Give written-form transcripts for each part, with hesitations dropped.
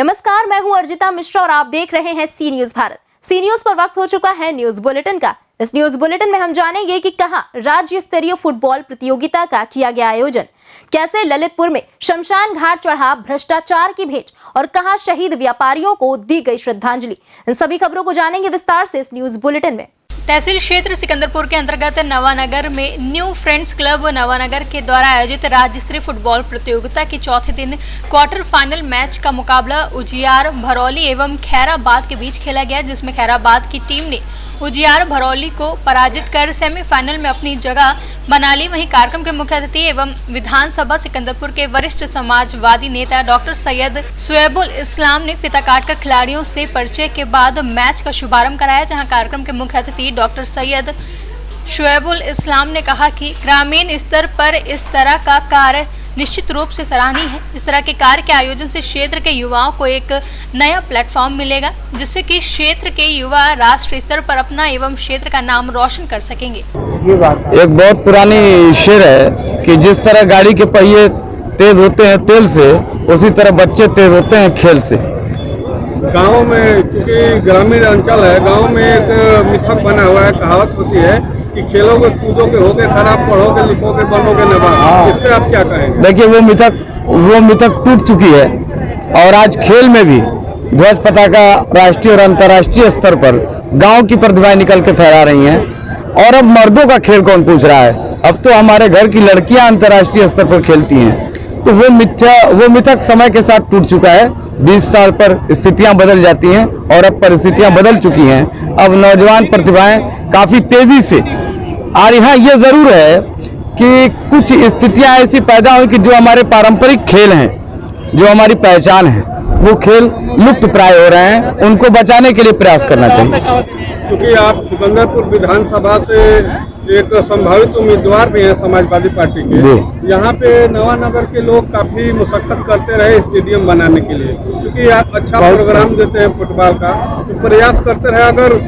नमस्कार, मैं हूं अर्जिता मिश्रा और आप देख रहे हैं सी न्यूज भारत। सी न्यूज पर वक्त हो चुका है न्यूज बुलेटिन का। इस न्यूज बुलेटिन में हम जानेंगे कि कहां राज्य स्तरीय फुटबॉल प्रतियोगिता का किया गया आयोजन, कैसे ललितपुर में शमशान घाट चढ़ा भ्रष्टाचार की भेंट और कहां शहीद व्यापारियों को दी गई श्रद्धांजलि। इन सभी खबरों को जानेंगे विस्तार से इस न्यूज बुलेटिन में। तहसील क्षेत्र सिकंदरपुर के अंतर्गत नवानगर में न्यू फ्रेंड्स क्लब नवानगर के द्वारा आयोजित राज्य स्तरीय फुटबॉल प्रतियोगिता के चौथे दिन क्वार्टर फाइनल मैच का मुकाबला उजियार भरौली एवं खैराबाद के बीच खेला गया, जिसमें खैराबाद की टीम ने उजियार भरौली को पराजित कर सेमीफाइनल में अपनी जगह बना ली। वहीं कार्यक्रम के मुख्य अतिथि एवं विधानसभा सिकंदरपुर के वरिष्ठ समाजवादी नेता डॉक्टर सैयद शुएबुल इस्लाम ने फीता काटकर खिलाड़ियों से परिचय के बाद मैच का शुभारंभ कराया, जहां कार्यक्रम के मुख्य अतिथि डॉक्टर सैयद शुएबुल इस्लाम ने कहा कि ग्रामीण स्तर पर इस तरह का कार्य निश्चित रूप से सराहनीय है। इस तरह के कार्य के आयोजन से क्षेत्र के युवाओं को एक नया प्लेटफॉर्म मिलेगा, जिससे कि क्षेत्र के युवा राष्ट्रीय स्तर पर अपना एवं क्षेत्र का नाम रोशन कर सकेंगे। एक बहुत पुरानी शेर है कि जिस तरह गाड़ी के पहिए तेज होते हैं तेल से, उसी तरह बच्चे तेज होते हैं खेल से। गाँव में, क्योंकि ग्रामीण अंचल है, गाँव में एक मिथक बना हुआ है, कहावत होती है कि खेलोगे कूदोगे होगे खराब, पढ़ोगे लिखोगे बनोगे नवाब। इस पे आप क्या कहेंगे? देखिए वो मिथक टूट चुकी है और आज खेल में भी ध्वज पताका राष्ट्रीय और अंतर्राष्ट्रीय स्तर पर गांव की प्रतिभाएं निकल के फहरा रही हैं। और अब मर्दों का खेल कौन पूछ रहा है? अब तो हमारे घर की लड़कियां अंतर्राष्ट्रीय स्तर पर खेलती हैं। तो वो मिथक समय के साथ टूट चुका है। 20 साल पर स्थितियां बदल जाती हैं और अब परिस्थितियां बदल चुकी हैं। अब नौजवान प्रतिभाएं काफी तेजी से और यहाँ ये जरूर है कि कुछ स्थितियां ऐसी पैदा हुई कि जो हमारे पारंपरिक खेल हैं, जो हमारी पहचान है, वो खेल लुप्त प्राय हो रहे हैं। उनको बचाने के लिए प्रयास करना चाहिए। क्योंकि आप सिकंदरपुर विधानसभा से एक संभावित उम्मीदवार भी हैं समाजवादी पार्टी के। यहाँ पे नवानगर के लोग काफी मुशक्कत करते रहे स्टेडियम बनाने के लिए, क्योंकि आप अच्छा प्रोग्राम देते हैं फुटबॉल का, तो प्रयास करते रहे। अगर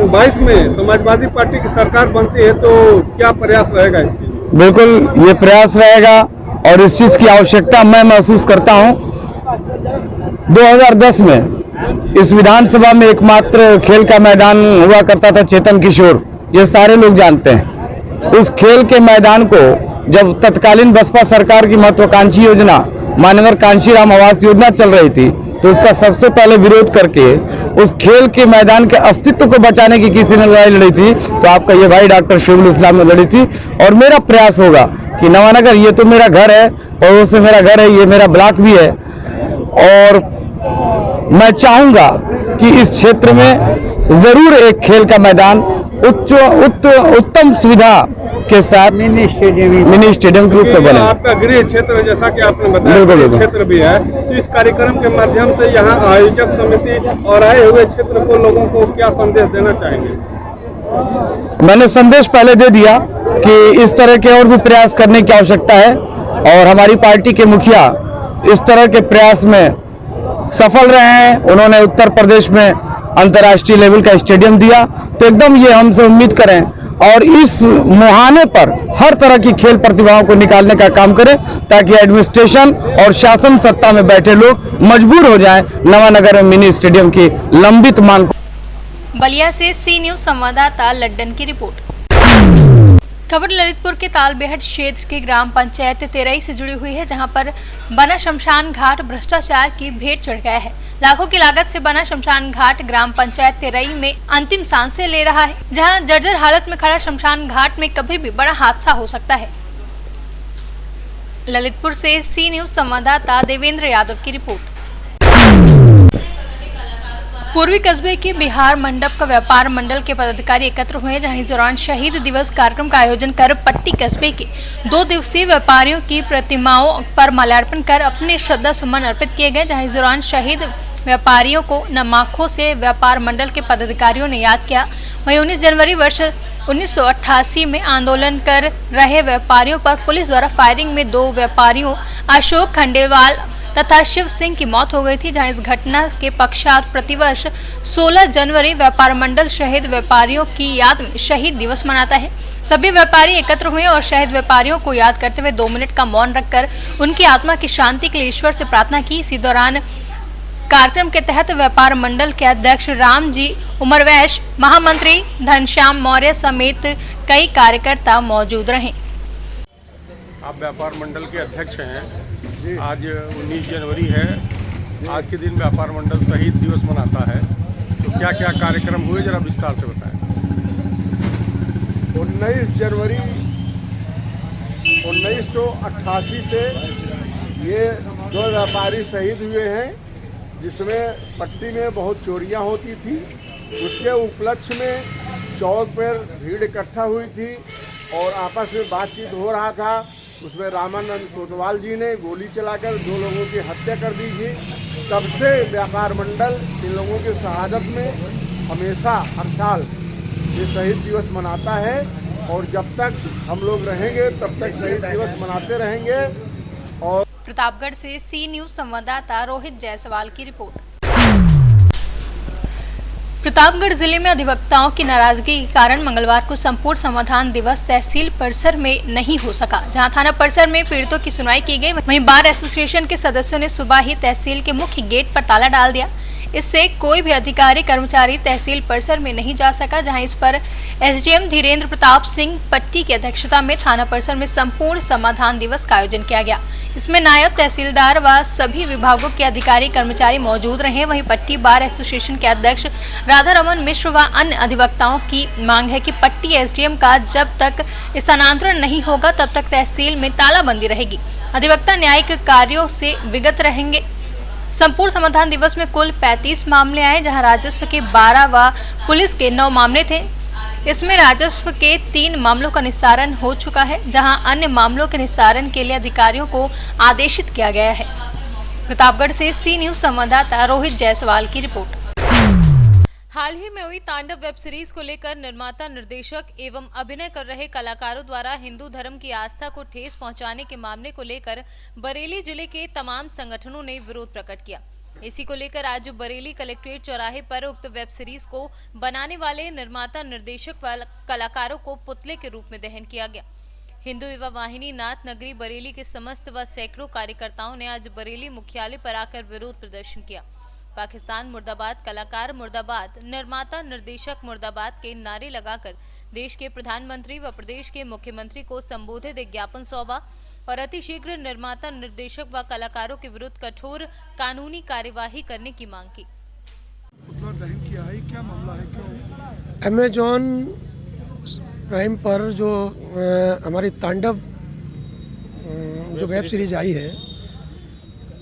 22 में समाजवादी पार्टी की सरकार बनती है तो क्या प्रयास रहेगा इसकी? बिल्कुल ये प्रयास रहेगा और इस चीज की आवश्यकता मैं महसूस करता हूँ। 2010 में इस विधानसभा में एकमात्र खेल का मैदान हुआ करता था चेतन किशोर, ये सारे लोग जानते हैं। उस खेल के मैदान को जब तत्कालीन बसपा सरकार की महत्वाकांक्षी योजना मानवर कांशीराम आवास योजना चल रही थी, तो उसका सबसे पहले विरोध करके उस खेल के मैदान के अस्तित्व को बचाने की किसी ने लड़ाई लड़ी थी, तो आपका ये भाई डॉक्टर शुएबुल इस्लाम ने लड़ी थी। और मेरा प्रयास होगा कि नवानगर ये तो मेरा घर है, पड़ोस से मेरा घर है, ये मेरा ब्लॉक भी है, और मैं चाहूंगा कि इस क्षेत्र में जरूर एक खेल का मैदान उत्तम सुविधा के साथ मिनी स्टेडियम के रूप में बने। आपका गृह क्षेत्र जैसा कि आपने बताया क्षेत्र भी है, तो इस कार्यक्रम के माध्यम से यहाँ आयोजक समिति और आए हुए क्षेत्र को लोगों को क्या संदेश देना चाहेंगे? मैंने संदेश पहले दे दिया कि इस तरह के और भी प्रयास करने की आवश्यकता है और हमारी पार्टी के मुखिया इस तरह के प्रयास में सफल रहे हैं। उन्होंने उत्तर प्रदेश में अंतर्राष्ट्रीय लेवल का स्टेडियम दिया, तो एकदम ये हमसे उम्मीद करें और इस मुहाने पर हर तरह की खेल प्रतिभाओं को निकालने का काम करें, ताकि एडमिनिस्ट्रेशन और शासन सत्ता में बैठे लोग मजबूर हो जाएं नवानगर में मिनी स्टेडियम की लंबित मांग। बलिया से सी न्यूज संवाददाता लड्डन की रिपोर्ट। खबर ललितपुर के तालबेहट क्षेत्र के ग्राम पंचायत तेरई से जुड़ी हुई है, जहां पर बना शमशान घाट भ्रष्टाचार की भेंट चढ़ गया है। लाखों की लागत से बना शमशान घाट ग्राम पंचायत तेरई में अंतिम सांसें ले रहा है, जहां जर्जर हालत में खड़ा शमशान घाट में कभी भी बड़ा हादसा हो सकता है। ललितपुर से सी न्यूज संवाददाता देवेंद्र यादव की रिपोर्ट। पूर्वी कस्बे के बिहार मंडप का व्यापार मंडल के पदाधिकारी एकत्र हुए, जहां इस दौरान शहीद दिवस कार्यक्रम का आयोजन कर पट्टी कस्बे के 2 दिवसीय व्यापारियों की प्रतिमाओं पर माल्यार्पण कर अपने श्रद्धा सुमन अर्पित किए गए। जहां इस दौरान शहीद व्यापारियों को नमाखों से व्यापार मंडल के पदाधिकारियों ने याद किया। वहीं 19 जनवरी वर्ष 1988 में आंदोलन कर रहे व्यापारियों पर पुलिस द्वारा फायरिंग में 2 व्यापारियों अशोक खंडेलवाल तथा शिव सिंह की मौत हो गई थी। जहां इस घटना के पश्चात प्रतिवर्ष 16 जनवरी व्यापार मंडल शहीद व्यापारियों की याद में शहीद दिवस मनाता है। सभी व्यापारी एकत्र हुए और शहीद व्यापारियों को याद करते हुए 2 मिनट का मौन रखकर उनकी आत्मा की शांति के लिए ईश्वर से प्रार्थना की। इसी दौरान कार्यक्रम के तहत व्यापार मंडल के अध्यक्ष रामजी उमरवैश, महामंत्री घनश्याम मौर्य समेत कई कार्यकर्ता मौजूद रहे। आप व्यापार मंडल के अध्यक्ष हैं। आज 19 जनवरी है। आज के दिन व्यापार मंडल शहीद दिवस मनाता है, तो क्या क्या कार्यक्रम हुए, जरा विस्तार से बताएं। 19 जनवरी 1988 से ये 2 व्यापारी शहीद हुए हैं, जिसमें पट्टी में बहुत चोरियां होती थी। उसके उपलक्ष्य में चौक पर भीड़ इकट्ठा हुई थी और आपस में बातचीत हो रहा था। उसमें रामानंद कोतवाल जी ने गोली चलाकर 2 लोगों की हत्या कर दी थी। तब से व्यापार मंडल इन लोगों की शहादत में हमेशा हर साल ये शहीद दिवस मनाता है और जब तक हम लोग रहेंगे तब तक शहीद दिवस मनाते रहेंगे। और प्रतापगढ़ से सी न्यूज संवाददाता रोहित जायसवाल की रिपोर्ट। प्रतापगढ़ जिले में अधिवक्ताओं की नाराजगी के कारण मंगलवार को संपूर्ण समाधान दिवस तहसील परिसर में नहीं हो सका। जहां थाना परिसर में पीड़ितों की सुनवाई की गई, वहीं बार एसोसिएशन के सदस्यों ने सुबह ही तहसील के मुख्य गेट पर ताला डाल दिया। इससे कोई भी अधिकारी कर्मचारी तहसील परिसर में नहीं जा सका। जहां इस पर एसडीएम धीरेन्द्र प्रताप सिंह पट्टी की अध्यक्षता में थाना परिसर में संपूर्ण समाधान दिवस का आयोजन किया गया। इसमें नायब तहसीलदार व सभी विभागों के अधिकारी कर्मचारी मौजूद रहे। वहीं पट्टी बार एसोसिएशन के अध्यक्ष राधा रमन मिश्र व अन्य अधिवक्ताओं की मांग है कि पट्टी एसडीएम का जब तक स्थानांतरण नहीं होगा तब तक तहसील में तालाबंदी रहेगी। अधिवक्ता न्यायिक कार्यों से विगत रहेंगे। संपूर्ण समाधान दिवस में कुल 35 मामले आए, जहां राजस्व के 12 व पुलिस के 9 मामले थे। इसमें राजस्व के 3 मामलों का निस्तारण हो चुका है, जहां अन्य मामलों के निस्तारण के लिए अधिकारियों को आदेशित किया गया है। प्रतापगढ़ से सी न्यूज संवाददाता रोहित जायसवाल की रिपोर्ट। हाल ही में हुई तांडव वेब सीरीज को लेकर निर्माता, निर्देशक एवं अभिनय कर रहे कलाकारों द्वारा हिंदू धर्म की आस्था को ठेस पहुंचाने के मामले को लेकर बरेली जिले के तमाम संगठनों ने विरोध प्रकट किया। इसी को लेकर आज बरेली कलेक्ट्रेट चौराहे पर उक्त वेब सीरीज को बनाने वाले निर्माता, निर्देशक व कलाकारों को पुतले के रूप में दहन किया गया। हिंदू युवा वाहिनी नाथ नगरी बरेली के समस्त व सैकड़ों कार्यकर्ताओं ने आज बरेली मुख्यालय पर आकर विरोध प्रदर्शन किया। पाकिस्तान मुर्दाबाद, कलाकार मुर्दाबाद, निर्माता, निर्देशक मुर्दाबाद के नारे लगाकर देश के प्रधानमंत्री व प्रदेश के मुख्यमंत्री को संबोधित एक ज्ञापन सौंपा और अतिशीघ्र निर्माता, निर्देशक व कलाकारों के विरुद्ध कठोर कानूनी कार्यवाही करने की मांग की। क्या मामला है, क्यों? अमेजॉन प्राइम पर जो हमारी तांडव जो वेब सीरीज आई है,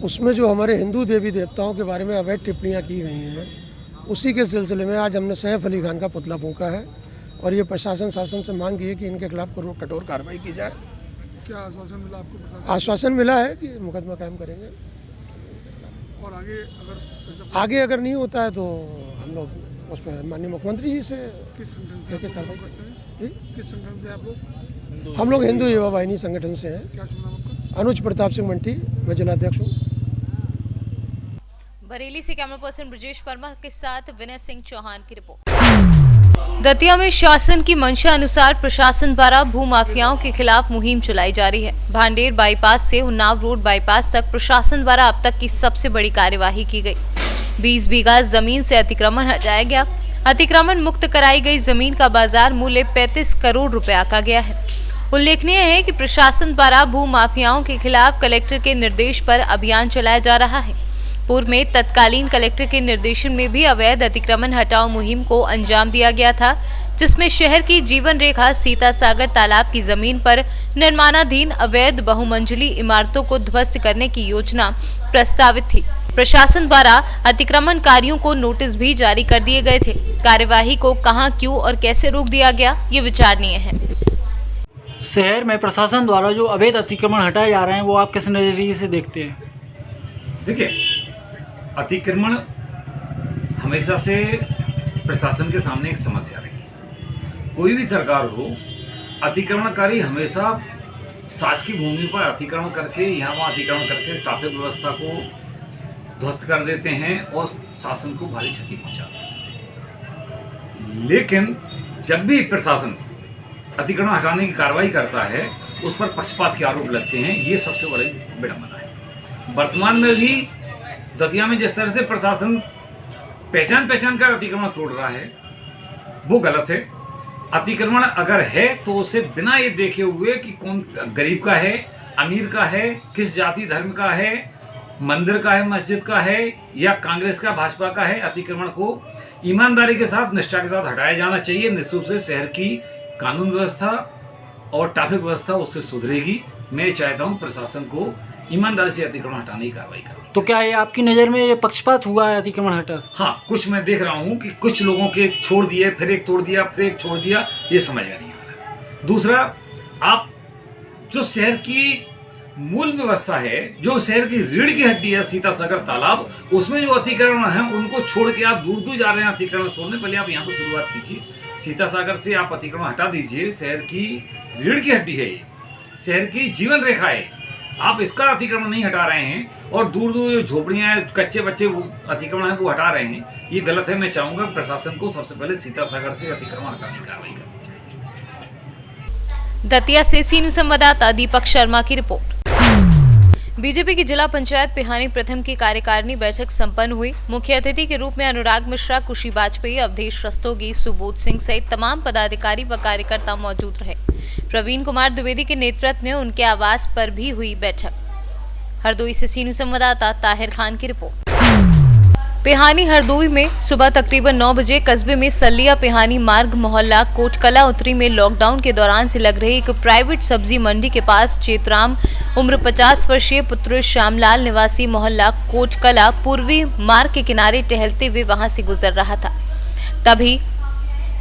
उसमें जो हमारे हिंदू देवी देवताओं के बारे में अवैध टिप्पणियां की गई हैं, उसी के सिलसिले में आज हमने सैफ अली खान का पुतला फूंका है और ये प्रशासन शासन से मांग की है कि इनके खिलाफ कठोर कार्रवाई की जाए। क्या आश्वासन मिला आपको? आश्वासन मिला है कि मुकदमा कायम करेंगे और आगे अगर नहीं होता है तो हम लोग उस पर माननीय मुख्यमंत्री जी से किस संगठन से कार्रवाई करते हैं? किस संगठन से आप लोग? हम लोग हिंदू युवा वाहिनी संगठन से हैं। क्या नाम आपका? अनुज प्रताप सिंह मंटी, मैं जिलाध्यक्ष हूँ। बरेली से कैमरा पर्सन ब्रजेश वर्मा के साथ विनय सिंह चौहान की रिपोर्ट। दतिया में शासन की मंशा अनुसार प्रशासन द्वारा भूमाफियाओं के खिलाफ मुहिम चलाई जा रही है। भांडेर बाईपास से उन्नाव रोड बाईपास तक प्रशासन द्वारा अब तक की सबसे बड़ी कार्यवाही की गई। 20 बीघा जमीन से अतिक्रमण हटाया गया। अतिक्रमण मुक्त कराई गई जमीन का बाजार मूल्य 35 करोड़ रुपए आका गया है। उल्लेखनीय है कि प्रशासन द्वारा भूमाफियाओं के खिलाफ कलेक्टर के निर्देश पर अभियान चलाया जा रहा है। पूर्व में तत्कालीन कलेक्टर के निर्देशन में भी अवैध अतिक्रमण हटाओ मुहिम को अंजाम दिया गया था, जिसमें शहर की जीवन रेखा सीता सागर तालाब की जमीन पर निर्माणाधीन अवैध बहुमंजिली इमारतों को ध्वस्त करने की योजना प्रस्तावित थी। प्रशासन द्वारा अतिक्रमणकारियों को नोटिस भी जारी कर दिए गए थे। कार्यवाही को कहां, क्यों और कैसे रोक दिया गया, ये विचारणीय है। शहर में प्रशासन द्वारा जो अवैध अतिक्रमण हटाए जा रहे हैं वो आप किस नज़रिए से देखते हैं? देखिए, अतिक्रमण हमेशा से प्रशासन के सामने एक समस्या रही है। कोई भी सरकार हो, अतिक्रमणकारी हमेशा शासकीय भूमि पर अतिक्रमण करके यहाँ वहाँ अतिक्रमण करके ट्रैफिक व्यवस्था को ध्वस्त कर देते हैं और शासन को भारी क्षति पहुँचाते हैं। लेकिन जब भी प्रशासन अतिक्रमण हटाने की कार्रवाई करता है, उस पर पक्षपात के आरोप लगते हैं। ये सबसे बड़ी विडंबना है। वर्तमान में भी दतिया में जिस तरह से प्रशासन पहचान कर अतिक्रमण तोड़ रहा है वो गलत है। अतिक्रमण अगर है तो उसे बिना ये देखे हुए कि कौन गरीब का है, अमीर का है, किस जाति धर्म का है, मंदिर का है, मस्जिद का है या कांग्रेस का, भाजपा का है, अतिक्रमण को ईमानदारी के साथ, निष्ठा के साथ हटाया जाना चाहिए। निश्चित रूप से शहर की कानून व्यवस्था और ट्रैफिक व्यवस्था उससे सुधरेगी। मैं चाहता हूँ प्रशासन को ईमानदारी से अतिक्रमण हटाने की कार्रवाई करें। तो क्या ये आपकी नज़र में ये पक्षपात हुआ है अतिक्रमण हटा? हाँ, कुछ मैं देख रहा हूँ कि कुछ लोगों के छोड़ दिए, फिर एक तोड़ दिया, फिर एक छोड़ दिया, ये समझ में नहीं आ रहा। दूसरा, आप जो शहर की मूल व्यवस्था है, जो शहर की रीढ़ की हड्डी है, सीतासागर तालाब, उसमें जो अतिक्रमण है उनको छोड़ के आप दूर दूर जा रहे हैं अतिक्रमण तोड़ने। पहले आप यहाँ पर शुरुआत कीजिए, सीतासागर से आप अतिक्रमण हटा दीजिए। शहर की रीढ़ की हड्डी है, शहर की जीवन रेखा है, आप इसका अतिक्रमण नहीं हटा रहे हैं और दूर दूर जो झोपड़ियाँ हैं, कच्चे बच्चे अतिक्रमण है वो हटा रहे हैं, ये गलत है। मैं चाहूँगा प्रशासन को सबसे पहले सीतासागर से अतिक्रमण हटाने की कार्रवाई करनी चाहिए। दतिया से सी न्यूज़ संवाददाता दीपक शर्मा की रिपोर्ट। बीजेपी की जिला पंचायत पिहानी प्रथम की कार्यकारिणी बैठक संपन्न हुई। मुख्य अतिथि के रूप में अनुराग मिश्रा, खुशी वाजपेयी, अवधेश रस्तोगी, सुबोध सिंह सहित तमाम पदाधिकारी व कार्यकर्ता मौजूद रहे। प्रवीण कुमार द्विवेदी के नेतृत्व में उनके आवास पर भी हुई बैठक। हरदोई से सी न्यूज़ संवाददाता ताहिर खान की रिपोर्ट। पिहानी हरदोई में सुबह तकरीबन 9 बजे कस्बे में सल्लिया पिहानी मार्ग मोहल्ला कोटकला उत्तरी में लॉकडाउन के दौरान से लग रही एक प्राइवेट सब्जी मंडी के पास चेतराम उम्र 50 वर्षीय पुत्र श्यामलाल निवासी मोहल्ला कोटकला पूर्वी मार्ग के किनारे टहलते हुए वहां से गुजर रहा था। तभी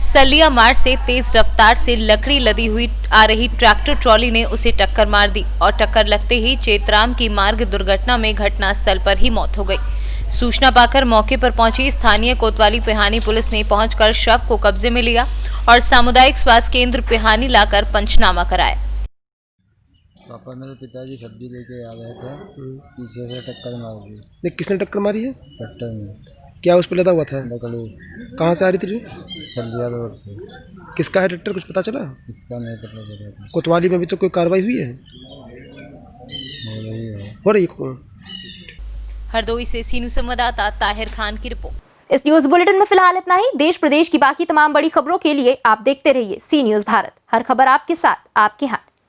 सलिया मार्ग से तेज रफ्तार से लकड़ी लदी हुई आ रही ट्रैक्टर ट्रॉली ने उसे टक्कर मार दी और टक्कर लगते ही चेतराम की मार्ग दुर्घटना में घटनास्थल पर ही मौत हो गई। सूचना पाकर मौके पर पहुंची स्थानीय कोतवाली पिहानी पुलिस ने पहुंचकर शव को कब्जे में लिया और सामुदायिक स्वास्थ्य केंद्र पिहानी लाकर पंचनामा कराया। पापा मेरे पिताजी सब्जी लेके आ रहे थे, पीछे से टक्कर मार दी। नहीं, किसने टक्कर मारी है? ट्रैक्टर में। क्या उस पर लदा हुआ था? लकड़ी। कहाँ से आ रही थी? सल्लिया रोड से। किसका है ट्रैक्टर, कुछ पता चला? इसका नहीं पता चला। कोतवाली में भी तो कोई कार्रवाई हुई है? हो रही है। हरदोई से सी न्यूज़ संवाददाता ताहिर खान की रिपोर्ट। इस न्यूज बुलेटिन में फिलहाल इतना ही। देश प्रदेश की बाकी तमाम बड़ी खबरों के लिए आप देखते रहिए सी न्यूज भारत। हर खबर आपके साथ, आपके हाथ।